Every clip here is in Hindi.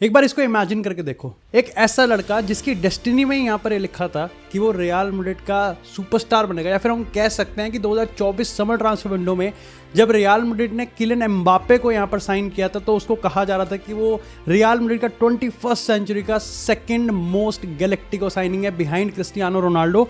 एक बार इसको इमेजिन करके देखो, एक ऐसा लड़का जिसकी डेस्टिनी में ही यहाँ पर ये लिखा था कि वो रियल मैड्रिड का सुपरस्टार बनेगा, या फिर हम कह सकते हैं कि 2024 समर ट्रांसफर विंडो में जब रियल मैड्रिड ने किलियन एम्बापे को यहाँ पर साइन किया था तो उसको कहा जा रहा था कि वो रियल मैड्रिड का 21st सेंचुरी का सेकंड मोस्ट गैलेक्टिको साइनिंग है बिहाइंड क्रिस्टियानो रोनाल्डो।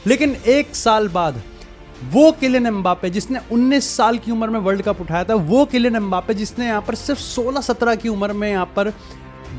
लेकिन एक साल बाद वो किलियन एम्बापे जिसने 19 साल की उम्र में वर्ल्ड कप उठाया था, वो किलियन एम्बापे जिसने यहाँ पर सिर्फ 16-17 की उम्र में यहाँ पर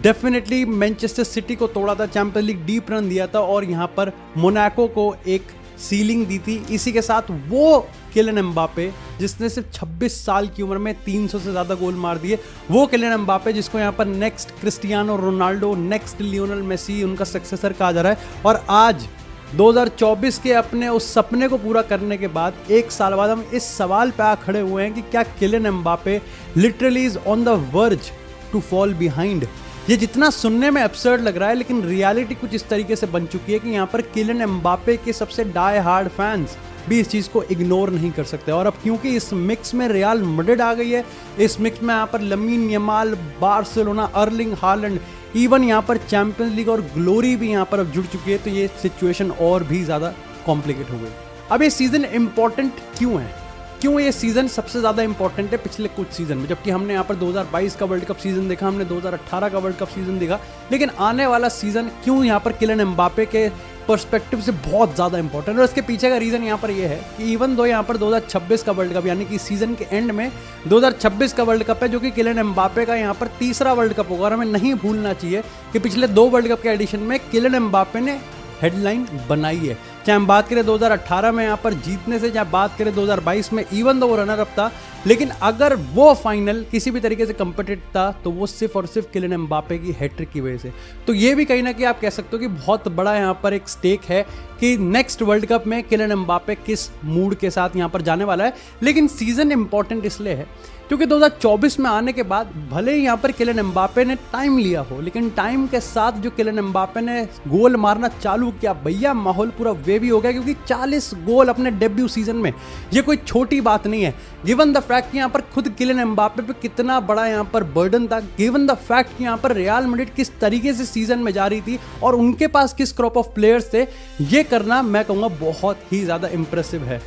डेफिनेटली मैनचेस्टर सिटी को तोड़ा था, चैंपियंस लीग डीप रन दिया था और यहाँ पर मोनाको को एक सीलिंग दी थी। इसी के साथ वो किलियन एम्बापे जिसने सिर्फ 26 साल की उम्र में 300 से ज़्यादा गोल मार दिए, वो किलियन एम्बापे जिसको यहाँ पर next Cristiano Ronaldo, next Lionel Messi उनका सक्सेसर कहा जा रहा है। और आज 2024 के अपने उस सपने को पूरा करने के बाद एक साल बाद हम इस सवाल पे आ खड़े हुए हैं कि क्या Kylian Mbappe literally is on the verge to fall behind. ये जितना सुनने में एब्सर्ड लग रहा है लेकिन रियलिटी कुछ इस तरीके से बन चुकी है कि यहाँ पर किलियन एम्बापे के सबसे डाई हार्ड फैंस भी इस चीज़ को इग्नोर नहीं कर सकते। और अब क्योंकि इस मिक्स में रियल मैड्रिड आ गई है, इस मिक्स में यहाँ पर lamin Yamal, Barcelona, Erling Haaland, even यहाँ पर चैंपियंस लीग और ग्लोरी भी यहाँ पर अब जुड़ चुकी है, तो ये सिचुएशन और भी ज़्यादा कॉम्प्लिकेट हो गई। अब ये सीज़न इंपॉर्टेंट क्यों है, क्यों ये सीज़न सबसे ज़्यादा इंपॉर्टेंट है पिछले कुछ सीज़न में, जबकि हमने यहाँ पर 2022 का वर्ल्ड कप सीज़न देखा, हमने 2018 का वर्ल्ड कप सीज़न देखा, लेकिन आने वाला सीज़न क्यों यहाँ पर किलियन एम्बापे के पर्सपेक्टिव से बहुत ज़्यादा इंपॉर्टेंट है। और इसके पीछे का रीज़न यहाँ पर ये है कि इवन दो यहाँ पर 2026 का वर्ल्ड कप यानी कि सीज़न के एंड में 2026 का वर्ल्ड कप है जो कि किलियन एम्बापे का यहाँ पर तीसरा वर्ल्ड कप होगा। और हमें नहीं भूलना चाहिए कि पिछले 2 वर्ल्ड कप के एडिशन में किलियन एम्बापे ने हेडलाइन बनाई है, चाहे हम बात करें 2018 में यहाँ पर जीतने से, चाहे बात करें 2022 में इवन दो वो रनर अप था, लेकिन अगर वो फाइनल किसी भी तरीके से कम्पिटिटिव था तो वो सिर्फ और सिर्फ किलियन एम्बापे की हैट्रिक की वजह से। तो ये भी कहीं ना कहीं आप कह सकते हो कि बहुत बड़ा यहाँ पर एक स्टेक है कि नेक्स्ट वर्ल्ड कप में किलियन एम्बापे किस मूड के साथ यहाँ पर जाने वाला है। लेकिन सीजन इंपॉर्टेंट इसलिए है क्योंकि 2024 में आने के बाद भले ही यहाँ पर किलियन एम्बापे ने टाइम लिया हो, लेकिन टाइम के साथ जो किलियन एम्बापे ने गोल मारना चालू किया, भैया माहौल पूरा वेवी हो गया। क्योंकि 40 गोल अपने डेब्यू सीजन में ये कोई छोटी बात नहीं है, गिवन द फैक्ट कि यहाँ पर खुद किलियन एम्बापे पे कितना बड़ा यहाँ पर बर्डन था, गिवन द फैक्ट कि यहाँ पर रियल मैड्रिड किस तरीके से सीजन में जा रही थी और उनके पास किस क्रॉप ऑफ प्लेयर्स थे, ये करना मैं कहूँगा बहुत ही ज़्यादा इंप्रेसिव है।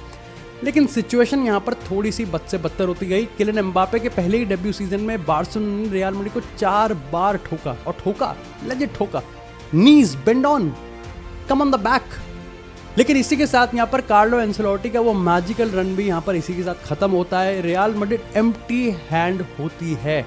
लेकिन सिचुएशन यहाँ पर थोड़ी सी बद से बदतर होती गई। किलियन एम्बापे के पहले ही डेब्यू सीजन में बार्सिलोना ने रियल मैड्रिड को 4 बार ठोका, और ठोका लेजिट ठोका, knees bend on, come on the back. लेकिन इसी के साथ यहाँ पर कार्लो एंसेलोटी का वो मैजिकल रन भी यहाँ पर इसी के साथ खत्म होता है। रियल मैड्रिड एम्प्टी हैंड होती है।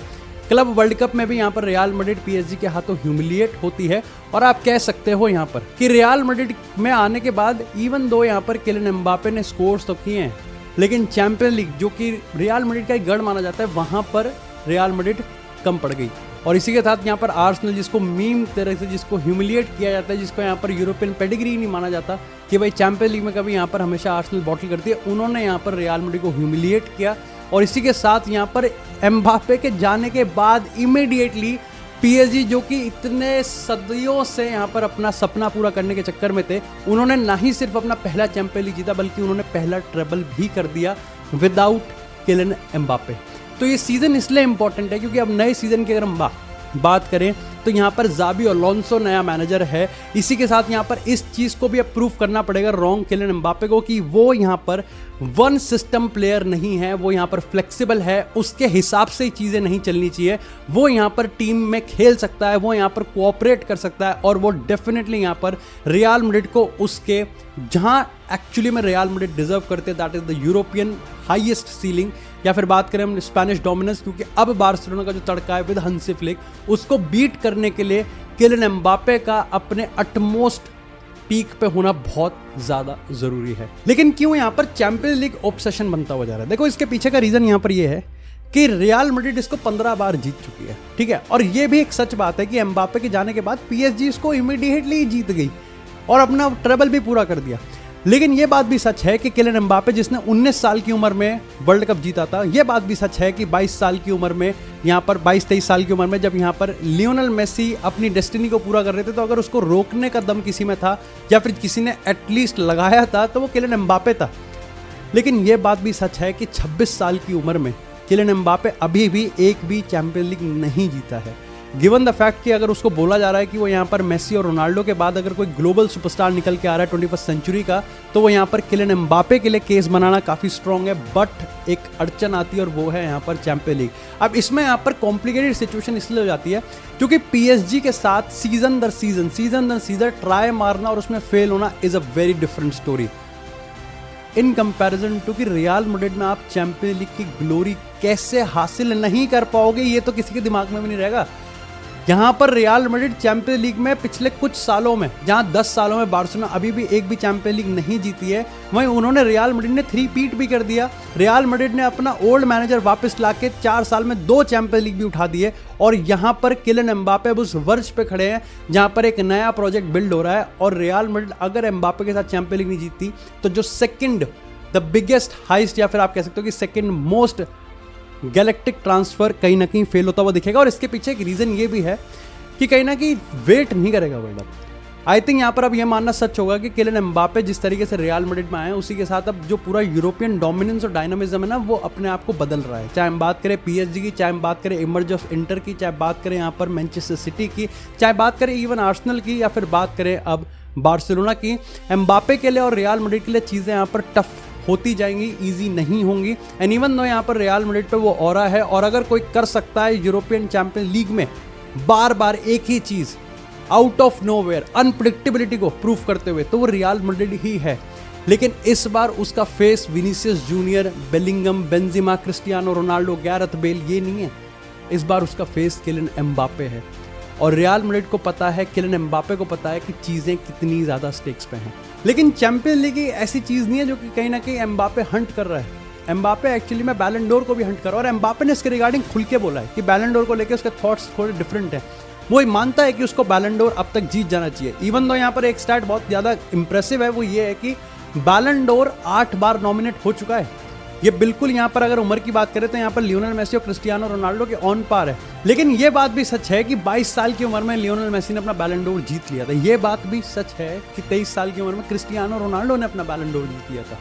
क्लब वर्ल्ड कप में भी यहाँ पर रियल मैड्रिड पीएसजी के हाथों ह्यूमिलिएट होती है। और आप कह सकते हो यहाँ पर कि रियल मैड्रिड में आने के बाद इवन दो यहाँ पर किलियन एम्बापे ने स्कोर्स तो किए हैं, लेकिन चैंपियंस लीग जो कि रियल मैड्रिड का एक गढ़ माना जाता है, वहाँ पर रियल मैड्रिड कम पड़ गई। और इसी के साथ यहाँ पर आर्सेनल, जिसको मीम तरह से जिसको ह्यूमिलिएट किया जाता है, जिसको यहाँ पर यूरोपियन पेडिग्री नहीं माना जाता कि भाई चैंपियंस लीग में कभी यहाँ पर हमेशा आर्सेनल बॉटल करती है, उन्होंने यहाँ पर रियल मैड्रिड को ह्यूमिलिएट किया। और इसी के साथ यहाँ पर एम्बापे के जाने के बाद इमीडिएटली पीएसजी जो कि इतने सदियों से यहाँ पर अपना सपना पूरा करने के चक्कर में थे, उन्होंने ना ही सिर्फ अपना पहला चैंपियन लीग जीता बल्कि उन्होंने पहला ट्रेबल भी कर दिया विदाउट किलियन एम्बापे। तो ये सीज़न इसलिए इंपॉर्टेंट है क्योंकि अब नए सीज़न की अगर हम बात करें तो यहाँ पर जाबी अलोंसो नया मैनेजर है। इसी के साथ यहाँ पर इस चीज़ को भी अप्रूव करना पड़ेगा रॉन्ग किलियन एम्बापे को कि वो यहाँ पर वन सिस्टम प्लेयर नहीं है, वो यहाँ पर फ्लेक्सिबल है, उसके हिसाब से ही चीज़ें नहीं चलनी चाहिए, वो यहाँ पर टीम में खेल सकता है, वो यहाँ पर कोऑपरेट कर सकता है और वो डेफिनेटली यहाँ पर रियल मैड्रिड को उसके जहाँ एक्चुअली में रियल मैड्रिड डिजर्व करते, that is the European highest ceiling, या फिर बात करें हम स्पेनिश डोमिनेंस, क्योंकि अब बार्सिलोना का जो तड़का है विद हांसी फ्लिक, उसको बीट करने के लिए किलियन एम्बापे का अपने अटमोस्ट पीक पे होना बहुत ज़्यादा ज़रूरी है। लेकिन क्यों यहाँ पर चैंपियंस लीग ऑब्सेशन बनता हुआ जा रहा है? देखो इसके पीछे का रीज़न यहाँ पर ये है कि रियल मैड्रिड इसको 15 बार जीत चुकी है, ठीक है। और ये भी एक सच बात है कि एम्बापे के जाने के बाद पीएसजी इसको इमीडिएटली जीत गई और अपना ट्रेबल भी पूरा कर दिया। लेकिन ये बात भी सच है कि किलियन एम्बापे जिसने 19 साल की उम्र में वर्ल्ड कप जीता था, ये बात भी सच है कि 22 साल की उम्र में यहाँ पर 22-23 साल की उम्र में जब यहाँ पर लियोनेल मेसी अपनी डेस्टिनी को पूरा कर रहे थे, तो अगर उसको रोकने का दम किसी में था या फिर किसी ने एटलीस्ट लगाया था तो वो किलियन एम्बापे था। लेकिन ये बात भी सच है कि 26 साल की उम्र में किलियन एम्बापे अभी भी एक भी चैंपियन लीग नहीं जीता है। गिवन द फैक्ट कि अगर उसको बोला जा रहा है कि वो यहाँ पर मेसी और रोनाल्डो के बाद अगर कोई ग्लोबल सुपरस्टार निकल के आ रहा है 21वीं सेंचुरी का, तो वो यहाँ पर किलियन एम्बापे के लिए केस बनाना काफ़ी स्ट्रॉन्ग है। बट एक अड़चन आती है और वो है यहाँ पर चैंपियन लीग। अब इसमें यहाँ पर कॉम्प्लिकेटेड सिचुएशन इसलिए हो जाती है क्योंकि PSG के साथ सीजन दर सीजन ट्राई मारना और उसमें फेल होना is a very different story in comparison to कि रियल मैड्रिड में आप चैंपियन लीग की ग्लोरी कैसे हासिल नहीं कर पाओगे, ये तो किसी के दिमाग में भी नहीं रहेगा। यहाँ पर रियल मैड्रिड चैंपियन लीग में पिछले कुछ सालों में, जहाँ 10 सालों में बार्सिलोना अभी भी एक भी चैंपियन लीग नहीं जीती है, वहीं उन्होंने रियल मैड्रिड ने 3-पीट भी कर दिया। रियल मैड्रिड ने अपना ओल्ड मैनेजर वापस लाके 4 साल में 2 चैंपियन लीग भी उठा दिए। और यहाँ पर किलियन एम्बापे अब उस वर्ष पे खड़े हैं जहाँ पर एक नया प्रोजेक्ट बिल्ड हो रहा है। और रियल मैड्रिड अगर एम्बापे के साथ चैंपियन लीग नहीं जीतती तो जो सेकेंड द बिगेस्ट हाइस्ट, या फिर आप कह सकते हो कि सेकेंड मोस्ट गैलेक्टिक ट्रांसफर कहीं ना कहीं फेल होता हुआ दिखेगा। और इसके पीछे एक रीज़न ये भी है कि कहीं ना कहीं वेट नहीं करेगा वर्ल्ड कप। आई थिंक यहाँ पर अब ये मानना सच होगा कि किलियन एम्बापे जिस तरीके से रियल मैड्रिड में आए हैं, उसी के साथ अब जो पूरा यूरोपियन डोमिनेंस और डायनामिज्म है ना, वो अपने आप को बदल रहा है। चाहे हम बात करें PSG की, चाहे हम बात करें इमर्ज ऑफ इंटर की, चाहे बात करें यहाँ पर मैनचेस्टर सिटी की, चाहे बात करें इवन आर्सेनल की, या फिर बात करें अब बार्सिलोना की। एम्बापे के लिए और रियल मैड्रिड के लिए चीज़ें यहाँ पर टफ होती जाएंगी, इजी नहीं होंगी। एंड इवन दो यहाँ पर रियल मैड्रिड पे वो ऑरा है, और अगर कोई कर सकता है यूरोपियन चैंपियन लीग में बार बार एक ही चीज़ आउट ऑफ नोवेयर अनप्रेडिक्टेबिलिटी को प्रूव करते हुए, तो वो रियल मैड्रिड ही है। लेकिन इस बार उसका face Vinicius junior, Bellingham, Benzema, Cristiano Ronaldo, Gareth Bale ये नहीं है। इस बार उसका फेस किलियन एम्बापे है। और रियल मैड्रिड को पता है, किलियन एम्बापे को पता है कि चीज़ें कितनी ज़्यादा स्टेक्स पे हैं। लेकिन चैंपियन लीग ऐसी चीज़ नहीं है जो कि कहीं ना कहीं एम्बापे हंट कर रहा है। एम्बापे एक्चुअली में बैलन डोर को भी हंट कर रहा है, और एम्बापे ने इसके रिगार्डिंग खुल के बोला है कि बैलन डोर को लेकर उसके थॉट्स थोड़े डिफरेंट हैं। वो मानता है कि उसको बैलन डोर अब तक जीत जाना चाहिए। इवन दो यहाँ पर एक स्टैट बहुत ज़्यादा इंप्रेसिव है, वो ये है कि बैलन डोर 8 बार नॉमिनेट हो चुका है। ये बिल्कुल यहाँ पर अगर उम्र की बात करें तो यहाँ पर लियोनेल मेसी और क्रिस्टियानो रोनाल्डो के ऑन पार है। लेकिन ये बात भी सच है कि 22 साल की उम्र में लियोनेल मेसी ने अपना बैलन डोर जीत लिया था। ये बात भी सच है कि 23 साल की उम्र में क्रिस्टियानो रोनाल्डो ने अपना बैलन डोर जीत लिया था।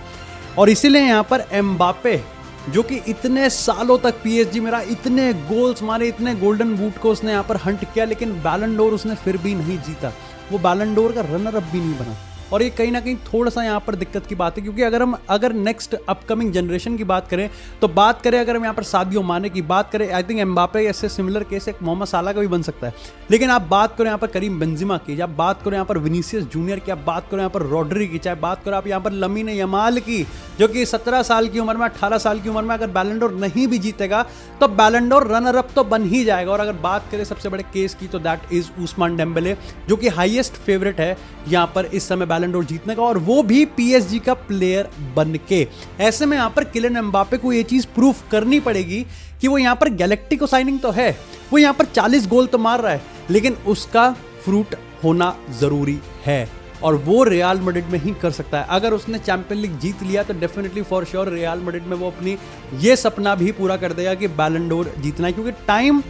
और इसीलिए यहाँ पर एम्बापे, जो कि इतने सालों तक PSG में रहा, इतने गोल्स मारे, इतने गोल्डन बूट को उसने यहाँ पर हंट किया, लेकिन बैलन डोर उसने फिर भी नहीं जीता। वो बैलन डोर का रनर अप भी नहीं बना। और ये कहीं ना कहीं थोड़ा सा यहाँ पर दिक्कत की बात है, क्योंकि अगर नेक्स्ट अपकमिंग जनरेशन की बात करें तो बात करें, अगर हम यहाँ पर सादियो माने की बात करें, आई थिंक एम्बापे ऐसे सिमिलर केस एक मोहम्मद साला का भी बन सकता है। लेकिन आप बात करो यहाँ पर करीम बेंजिमा की, या बात करो यहाँ पर विनीसियस जूनियर की, आप बात करो यहाँ पर रॉड्री की, चाहे बात करो आप यहाँ पर लमीन यमाल की, जो कि 17 साल की उम्र में, 18 साल की उम्र में अगर बैलन डोर नहीं भी जीतेगा तो बैलन डोर रनर अप तो बन ही जाएगा। और अगर बात करें सबसे बड़े केस की तो दैट इज उस्मान डेम्बेले, जो कि हाईएस्ट फेवरेट है यहाँ पर इस समय बैलन डोर जीतने का, और वो भी PSG का प्लेयर बन के। ऐसे में यहाँ पर किलियन एम्बापे को ये चीज प्रूफ करनी पड़ेगी कि वो यहाँ पर गैलेक्टिको साइनिंग तो है, वो यहाँ पर 40 गोल तो मार रहा है, लेकिन उसका फ्रूट होना जरूरी है। और वो रियल मैड्रिड में ही कर सकता है। अगर उसने चैंपियन लीग जीत लिया तो definitely for sure real Madrid में वो अपनी ये सपना भी पूरा कर देगा कि बैलन डोर जीतना है। क्योंकि टाइम,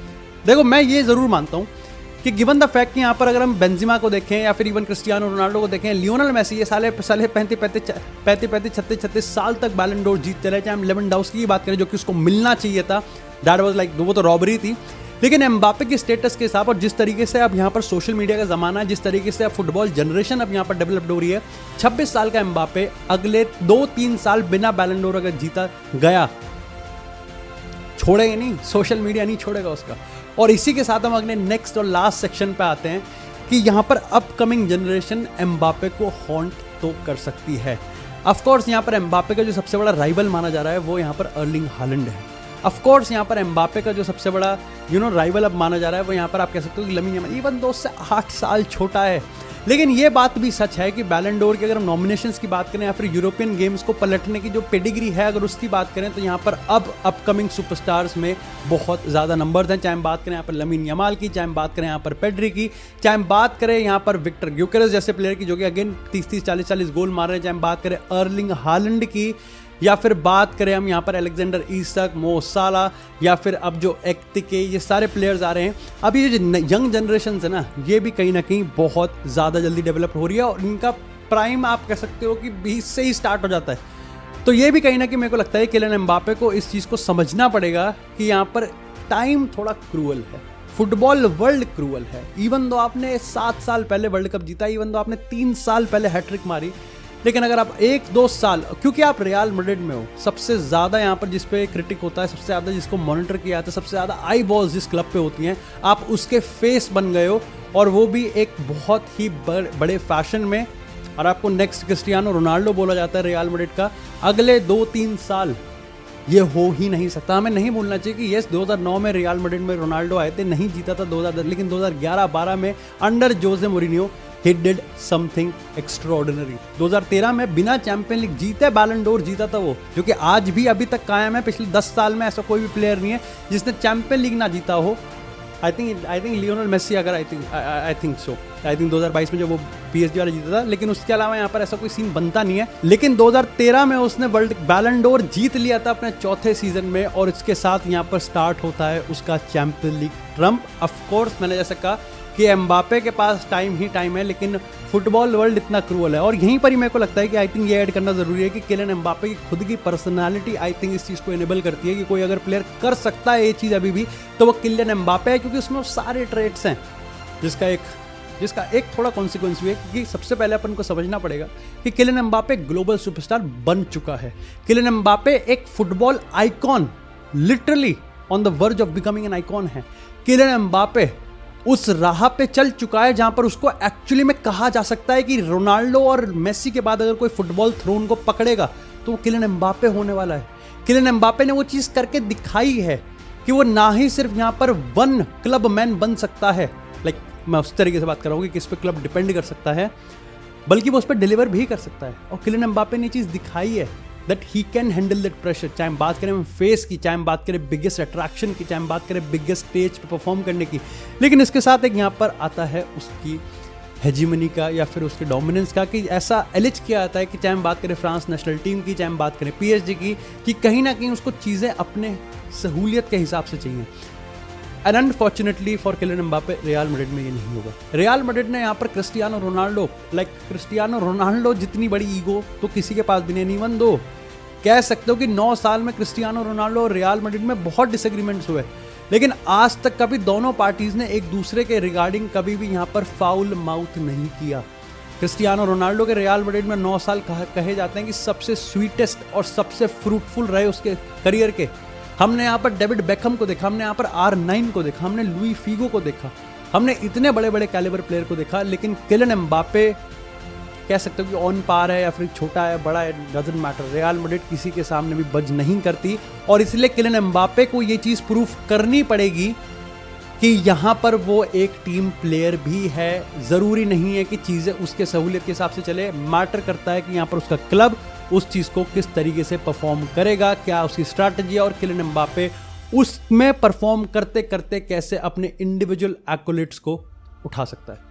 देखो मैं ये जरूर मानता हूँ कि गिवन द फैक्ट कि यहाँ पर अगर हम बेंजिमा को देखें या फिर इवन क्रिस्टियानो रोनाल्डो को देखें, लियोनेल मेसी ये साले 35-36 साल तक बैलन डोर जीत चले। चाहे हम लेवेंडोव्स्की की बात करें जो कि उसको मिलना चाहिए था, दैट वाज लाइक, वो तो रॉबरी थी। लेकिन एम्बापे के स्टेटस के हिसाब और जिस तरीके से अब यहाँ पर सोशल मीडिया का ज़माना है, जिस तरीके से अब फुटबॉल जनरेशन अब यहाँ पर डेवलप्ड हो रही है, 26 साल का एम्बापे अगले 2-3 साल बिना बैलन डोर अगर जीता गया, छोड़ेगा नहीं, सोशल मीडिया नहीं छोड़ेगा उसका। और इसी के साथ हम अगले नेक्स्ट और लास्ट सेक्शन पे आते हैं कि यहाँ पर अपकमिंग जनरेशन एम्बापे को हॉन्ट तो कर सकती है। ऑफकोर्स यहाँ पर एम्बापे का जो सबसे बड़ा राइवल माना जा रहा है वो यहाँ पर अर्लिंग हालैंड है। ऑफकोर्स यहाँ पर एम्बापे का जो सबसे बड़ा राइवल अब माना जा रहा है वो यहाँ पर आप कह सकते हो कि लमीन यमाल, इवन दो से 8 साल छोटा है। लेकिन ये बात भी सच है कि बैलन डोर की अगर हम नॉमिनेशंस की बात करें या फिर यूरोपियन गेम्स को पलटने की जो पेडिग्री है अगर उसकी बात करें तो यहाँ पर अब अपकमिंग सुपरस्टार्स में बहुत ज़्यादा नंबर्स हैं। चाहे हम बात करें यहाँ पर लमीन यमाल की, चाहे हम बात करें यहाँ पर पेड्री की, चाहे हम बात करें यहाँ पर विक्टर ग्योकेरेस जैसे प्लेयर की जो कि अगेन 30-30, 40-40 गोल मार रहे हैं, चाहे हम बात करें अर्लिंग हालैंड की, या फिर बात करें हम यहाँ पर अलेक्जेंडर इसाक, मो साला, या फिर अब जो एक्टिके, ये सारे प्लेयर्स आ रहे हैं। अब ये जो यंग जनरेशन है ना, ये भी कहीं ना कहीं बहुत ज़्यादा जल्दी डेवलप हो रही है और इनका प्राइम आप कह सकते हो कि 20 से ही स्टार्ट हो जाता है। तो ये भी कहीं ना कहीं मेरे को लगता है कि किलियन एम्बापे को इस चीज़ को समझना पड़ेगा कि यहाँ पर टाइम थोड़ा क्रूअल है। फुटबॉल वर्ल्ड क्रूअल है। इवन दो आपने 7 साल पहले वर्ल्ड कप जीता, इवन दो आपने 3 साल पहले हैट्रिक मारी, लेकिन अगर आप 1-2 साल, क्योंकि आप रियल मैड्रिड में हो, सबसे ज़्यादा यहाँ पर जिस पे क्रिटिक होता है, सबसे ज़्यादा जिसको मॉनिटर किया जाता है, सबसे ज़्यादा आई बॉल्स जिस क्लब पे होती हैं, आप उसके फेस बन गए हो, और वो भी एक बहुत ही बड़े फैशन में। और आपको नेक्स्ट क्रिस्टियानो रोनाल्डो बोला जाता है रियल मैड्रिड का। अगले 2-3 साल ये हो ही नहीं सकता। हमें नहीं भूलना चाहिए कि यस 2009 में रियल मैड्रिड में रोनाल्डो आए थे, नहीं जीता था 2010, लेकिन 2011-12 में under Jose Mourinho he did something extraordinary। 2013 में बिना चैंपियन लीग जीते बैलन डोर जीता था वो, जो कि आज भी अभी तक कायम है। पिछले 10 साल में ऐसा कोई भी प्लेयर नहीं है जिसने चैंपियन लीग ना जीता हो। आई थिंक लियोनेल मेसी, अगर आई थिंक 2022 में जो वो PSG वाला जीता था, लेकिन उसके अलावा यहाँ पर ऐसा कोई सीन बनता नहीं है। लेकिन 2013 में उसने वर्ल्ड बैलन डोर जीत लिया था अपने चौथे सीजन में, और इसके साथ यहाँ पर स्टार्ट होता है उसका चैंपियन लीग ट्रम्प। ऑफकोर्स मैंने जैसा कहा कि एम्बापे के पास टाइम ही टाइम है, लेकिन फुटबॉल वर्ल्ड इतना क्रूअल है। और यहीं पर ही मेरे को लगता है कि आई थिंक ये ऐड करना जरूरी है कि किलियन एम्बापे की खुद की पर्सनालिटी आई थिंक इस चीज़ को इनेबल करती है कि कोई अगर प्लेयर कर सकता है ये चीज़ अभी भी, तो वो किलियन एम्बापे है, क्योंकि उसमें वो सारे ट्रेट्स हैं जिसका एक थोड़ा कॉन्सिक्वेंस भी है। क्योंकि सबसे पहले अपन को समझना पड़ेगा कि किलियन एम्बापे ग्लोबल सुपरस्टार बन चुका है। किलियन एम्बापे एक football icon, literally on the verge of becoming an icon है। किलियन एम्बापे उस राह पे चल चुका है जहां पर उसको एक्चुअली में कहा जा सकता है कि रोनाल्डो और मेसी के बाद अगर कोई फुटबॉल थ्रोन को पकड़ेगा तो वो किलियन एम्बापे होने वाला है। किलियन एम्बापे ने वो चीज़ करके दिखाई है कि वो ना ही सिर्फ यहाँ पर वन क्लब मैन बन सकता है, लाइक मैं उस तरीके से बात कर रहा हूँ कि किस पे क्लब डिपेंड कर सकता है, बल्कि वो उस पर डिलीवर भी कर सकता है। और किलियन एम्बापे ने चीज़ दिखाई है that he can handle that pressure. चाहे हम बात करें फेस की, चाहे हम बात करें बिगेस्ट अट्रैक्शन की, चाहे हम बात करें बिगेस्ट स्टेज पे परफॉर्म करने की, लेकिन इसके साथ एक यहाँ पर आता है उसकी हेजीमनी का या फिर उसके डोमिनेंस का, कि ऐसा एलिज किया जाता है कि चाहे हम बात करें फ्रांस नेशनल टीम की, चाहे हम बात करें PSG की, कि कहीं ना कहीं उसको चीज़ें अपने सहूलियत के हिसाब से चाहिए। And unfortunately for Kylian Mbappe Real Madrid में ये नहीं होगा। रियल मैड्रिड ने यहाँ पर क्रिस्टियानो रोनाल्डो जितनी बड़ी ईगो तो किसी के पास भी नहीं। इवन दो कह सकते हो कि 9 साल में क्रिस्टियानो रोनाल्डो और रियल मैड्रिड में बहुत डिसएग्रीमेंट्स हुए, लेकिन आज तक कभी दोनों पार्टीज ने एक दूसरे के रिगार्डिंग कभी भी यहाँ पर फाउल माउथ नहीं किया। क्रिस्टियानो रोनाल्डो के रियल मैड्रिड में 9 साल कहे जाते हैं कि सबसे स्वीटेस्ट और सबसे फ्रूटफुल रहे उसके करियर के। हमने यहाँ पर डेविड बेकहम को देखा, हमने यहाँ पर R9 को देखा, हमने लुई फीगो को देखा, हमने इतने बड़े बड़े कैलिबर प्लेयर को देखा, लेकिन किलियन एम्बापे कह सकते हो कि ऑन पार है या फिर छोटा है बड़ा है, डजंट मैटर। रियल मैड्रिड किसी के सामने भी बज नहीं करती, और इसलिए किलियन एम्बापे को ये चीज़ प्रूफ करनी पड़ेगी कि यहाँ पर वो एक टीम प्लेयर भी है। ज़रूरी नहीं है कि चीज़ें उसके सहूलियत के हिसाब से चले, मैटर करता है कि यहाँ पर उसका क्लब उस चीज़ को किस तरीके से परफॉर्म करेगा, क्या उसकी स्ट्रैटेजी है, और किलियन एम्बापे उसमें परफॉर्म करते करते कैसे अपने इंडिविजुअल एक्कोलेट्स को उठा सकता है।